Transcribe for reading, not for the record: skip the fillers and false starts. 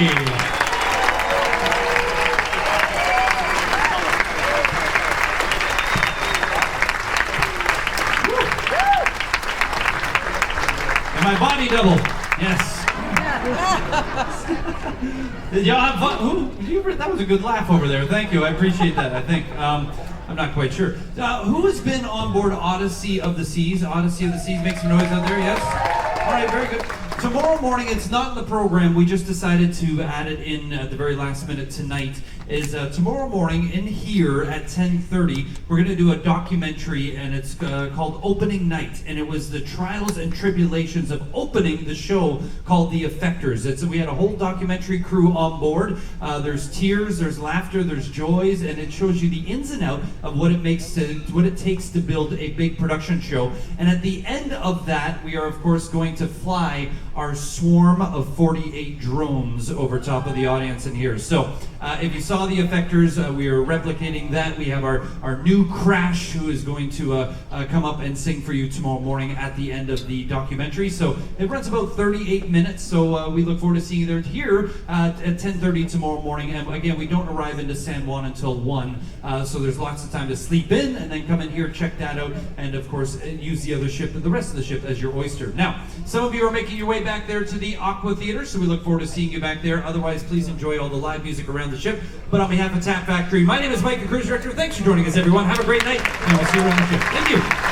everybody. And my body double, yes. Did y'all have fun? That was a good laugh over there. Thank you. I appreciate that. I think I'm not quite sure. Who has been on board Odyssey of the Seas? Odyssey of the Seas, make some noise out there. Yes. All right. Very good. Tomorrow morning, it's not in the program. We just decided to add it in at the very last minute tonight. Is tomorrow morning in here at 10:30, we're going to do a documentary, and it's called Opening Night, and it was the trials and tribulations of opening the show called The Effectors. We had a whole documentary crew on board. There's tears, there's laughter, there's joys, and it shows you the ins and out of what it takes to build a big production show. And at the end of that, we are of course going to fly our swarm of 48 drones over top of the audience in here. So if you saw The Effectors, we are replicating that. We have our new Crash, who is going to come up and sing for you tomorrow morning at the end of the documentary. So it runs about 38 minutes, so we look forward to seeing you there here at 10:30 tomorrow morning. And again, we don't arrive into San Juan until 1, so there's lots of time to sleep in and then come in here, check that out, and of course use the other ship, the rest of the ship, as your oyster. Now, some of you are making your way back there to the Aqua Theater, so we look forward to seeing you back there. Otherwise, please enjoy all the live music around the ship. But on behalf of Tap Factory, my name is Mike, the cruise director. Thanks for joining us, everyone. Have a great night, and I'll see you around the ship. Thank you.